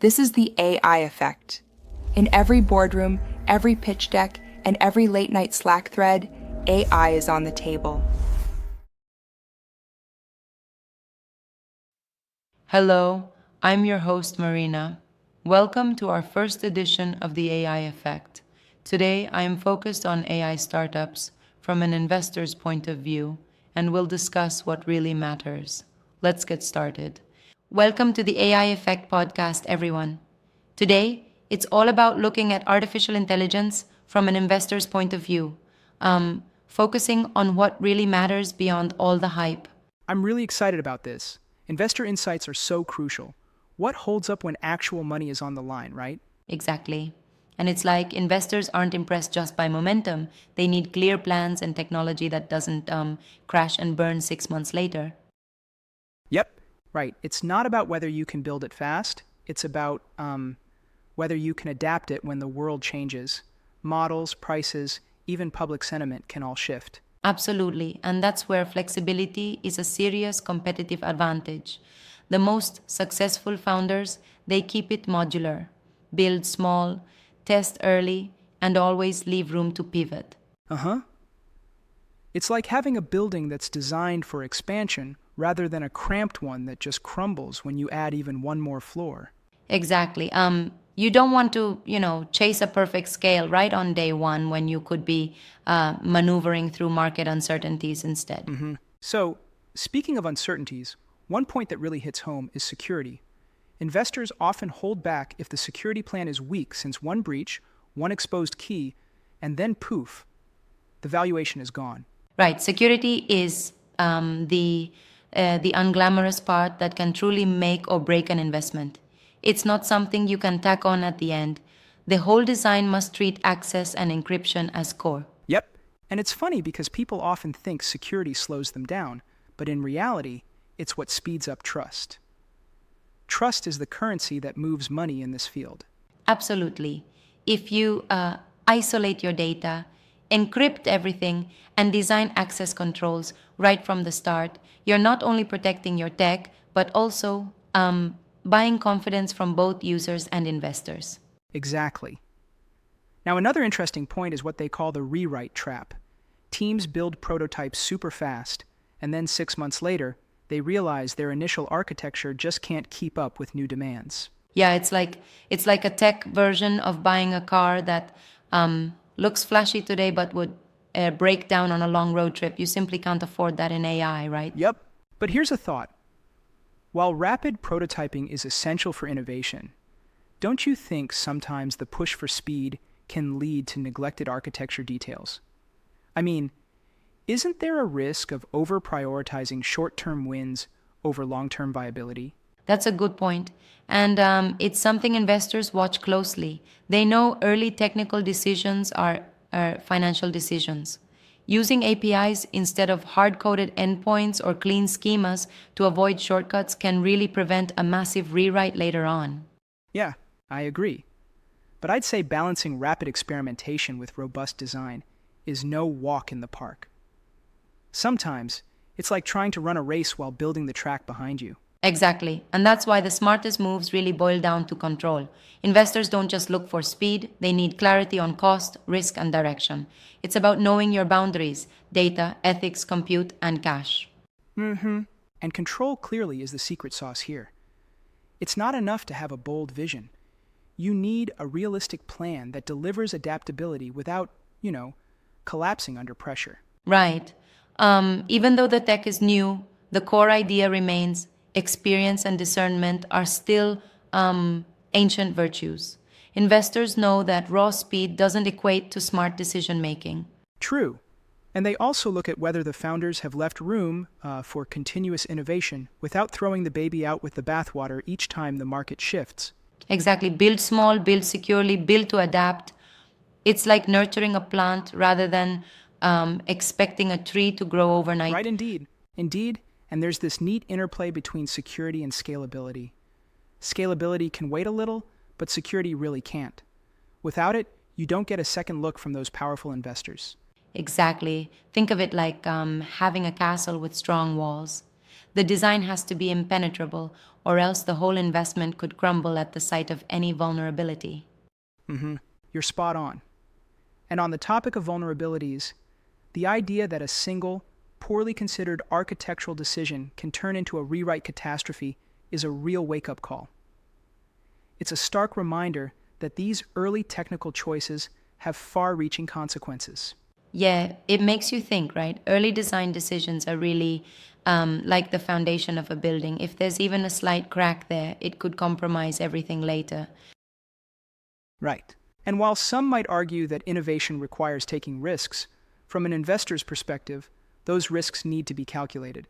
This is the AI effect. In every boardroom, every pitch deck, and every late night Slack thread, AI is on the table. Hello, I'm your host Marina. Welcome to our first edition of the AI Effect. Today I am focused on AI startups from an investor's point of view and we'll discuss what really matters. Let's get started. Welcome to the AI Effect podcast, everyone. Today, it's all about looking at artificial intelligence from an investor's point of view, focusing on what really matters beyond all the hype. I'm really excited about this. Investor insights are so crucial. What holds up when actual money is on the line, right? Exactly. And it's like investors aren't impressed just by momentum. They need clear plans and technology that doesn't crash and burn 6 months later. Yep, right. It's not about whether you can build it fast. It's about whether you can adapt it when the world changes. Models, prices, even public sentiment can all shift. Absolutely. And that's where flexibility is a serious competitive advantage. The most successful founders, they keep it modular, build small, test early, and always leave room to pivot. Uh-huh. It's like having a building that's designed for expansion rather than a cramped one that just crumbles when you add even one more floor. Exactly. You don't want to, chase a perfect scale right on day one when you could be maneuvering through market uncertainties instead. So, speaking of uncertainties, one point that really hits home is security. Investors often hold back if the security plan is weak since one breach, one exposed key, and then poof, the valuation is gone. Right. Security is the unglamorous part that can truly make or break an investment. It's not something you can tack on at the end. The whole design must treat access and encryption as core. Yep, and it's funny because people often think security slows them down, but in reality, it's what speeds up trust. Trust is the currency that moves money in this field. Absolutely. If you isolate your data, encrypt everything, and design access controls right from the start, you're not only protecting your tech, but also buying confidence from both users and investors. Exactly. Now, another interesting point is what they call the rewrite trap. Teams build prototypes super fast, and then 6 months later, they realize their initial architecture just can't keep up with new demands. Yeah, it's like a tech version of buying a car that looks flashy today but would break down on a long road trip. You simply can't afford that in AI, right? Yep. But here's a thought. While rapid prototyping is essential for innovation, don't you think sometimes the push for speed can lead to neglected architecture details? I mean, isn't there a risk of over-prioritizing short-term wins over long-term viability? That's a good point. And it's something investors watch closely. They know early technical decisions are financial decisions. Using APIs instead of hard coded endpoints or clean schemas to avoid shortcuts can really prevent a massive rewrite later on. Yeah, I agree. But I'd say balancing rapid experimentation with robust design is no walk in the park. Sometimes, it's like trying to run a race while building the track behind you. Exactly. And that's why the smartest moves really boil down to control. Investors don't just look for speed, they need clarity on cost, risk, and direction. It's about knowing your boundaries: data, ethics, compute, and cash. And control clearly is the secret sauce here. It's not enough to have a bold vision. You need a realistic plan that delivers adaptability without, collapsing under pressure. Right. Even though the tech is new, the core idea remains: experience and discernment are still ancient virtues. Investors know that raw speed doesn't equate to smart decision making. True. And they also look at whether the founders have left room for continuous innovation without throwing the baby out with the bathwater each time the market shifts. Exactly. Build small, build securely, build to adapt. It's like nurturing a plant rather than expecting a tree to grow overnight. Right, indeed. Indeed, and there's this neat interplay between security and scalability. Scalability can wait a little, but security really can't. Without it, you don't get a second look from those powerful investors. Exactly. Think of it like having a castle with strong walls. The design has to be impenetrable, or else the whole investment could crumble at the sight of any vulnerability. You're spot on. And on the topic of vulnerabilities, the idea that a single, poorly considered architectural decision can turn into a rewrite catastrophe is a real wake-up call. It's a stark reminder that these early technical choices have far-reaching consequences. Yeah, it makes you think, right? Early design decisions are really like the foundation of a building. If there's even a slight crack there, it could compromise everything later. Right. And while some might argue that innovation requires taking risks, from an investor's perspective, those risks need to be calculated.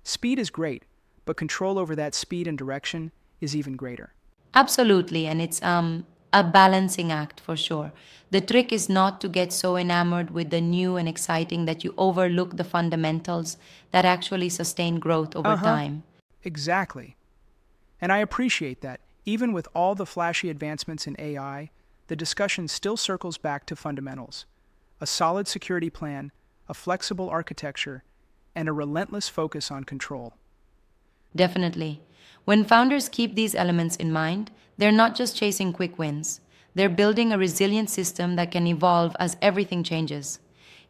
Speed is great, but control over that speed and direction is even greater. Absolutely, and it's a balancing act for sure. The trick is not to get so enamored with the new and exciting that you overlook the fundamentals that actually sustain growth over time. Exactly. And I appreciate that, even with all the flashy advancements in AI, the discussion still circles back to fundamentals. A solid security plan, a flexible architecture, and a relentless focus on control. Definitely. When founders keep these elements in mind, they're not just chasing quick wins. They're building a resilient system that can evolve as everything changes.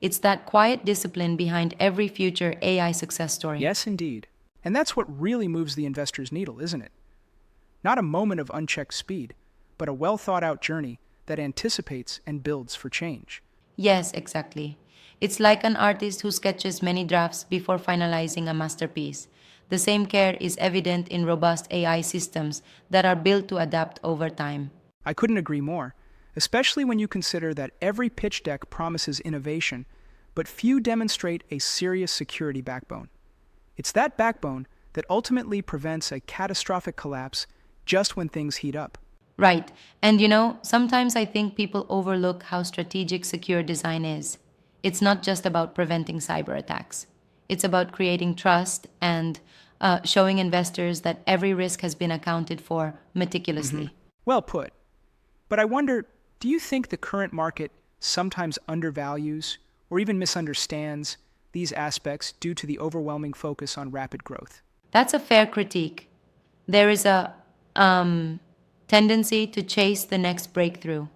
It's that quiet discipline behind every future AI success story. Yes, indeed. And that's what really moves the investor's needle, isn't it? Not a moment of unchecked speed, but a well-thought-out journey that anticipates and builds for change. Yes, exactly. It's like an artist who sketches many drafts before finalizing a masterpiece. The same care is evident in robust AI systems that are built to adapt over time. I couldn't agree more, especially when you consider that every pitch deck promises innovation, but few demonstrate a serious security backbone. It's that backbone that ultimately prevents a catastrophic collapse just when things heat up. Right. And you know, sometimes I think people overlook how strategic secure design is. It's not just about preventing cyber attacks. It's about creating trust and showing investors that every risk has been accounted for meticulously. Well put. But I wonder, do you think the current market sometimes undervalues or even misunderstands these aspects due to the overwhelming focus on rapid growth? That's a fair critique. There is a tendency to chase the next breakthrough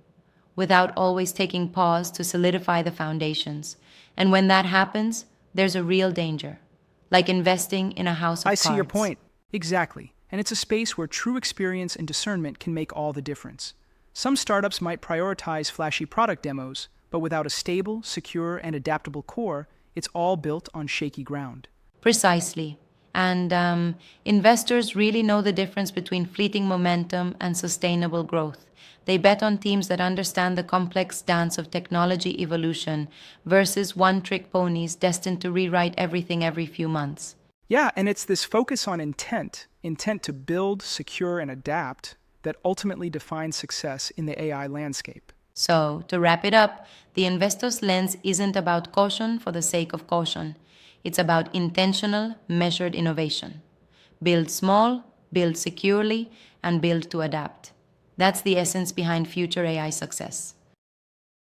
without always taking pause to solidify the foundations. And when that happens, there's a real danger, like investing in a house of I cards. see your point. Exactly. And it's a space where true experience and discernment can make all the difference. Some startups might prioritize flashy product demos, but without a stable, secure, and adaptable core, it's all built on shaky ground. Precisely. And investors really know the difference between fleeting momentum and sustainable growth. They bet on teams that understand the complex dance of technology evolution versus one-trick ponies destined to rewrite everything every few months. Yeah, and it's this focus on intent to build, secure, and adapt, that ultimately defines success in the AI landscape. So, to wrap it up, the investor's lens isn't about caution for the sake of caution. It's about intentional, measured innovation. Build small, build securely, and build to adapt. That's the essence behind future AI success.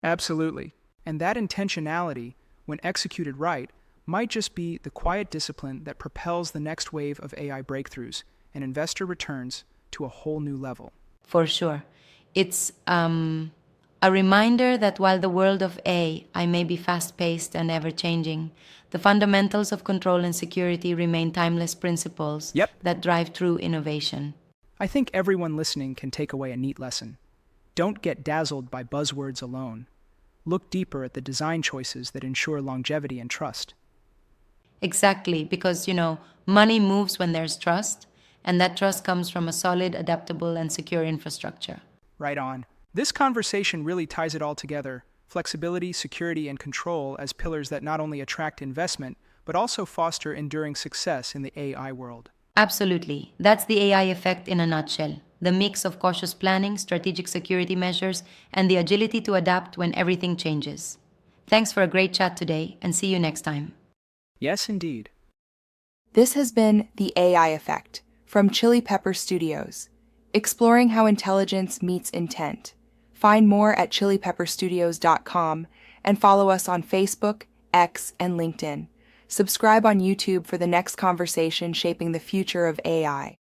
Absolutely. And that intentionality, when executed right, might just be the quiet discipline that propels the next wave of AI breakthroughs and investor returns to a whole new level. For sure. It's a reminder that while the world of AI may be fast-paced and ever-changing, the fundamentals of control and security remain timeless principles that drive true innovation. I think everyone listening can take away a neat lesson. Don't get dazzled by buzzwords alone. Look deeper at the design choices that ensure longevity and trust. Exactly, because, money moves when there's trust, and that trust comes from a solid, adaptable, and secure infrastructure. Right on. This conversation really ties it all together. Flexibility, security, and control as pillars that not only attract investment, but also foster enduring success in the AI world. Absolutely. That's the AI effect in a nutshell. The mix of cautious planning, strategic security measures, and the agility to adapt when everything changes. Thanks for a great chat today, and see you next time. Yes, indeed. This has been The AI Effect from Chili Pepper Studios, exploring how intelligence meets intent. Find more at chilipepperstudios.com and follow us on Facebook, X, and LinkedIn. Subscribe on YouTube for the next conversation shaping the future of AI.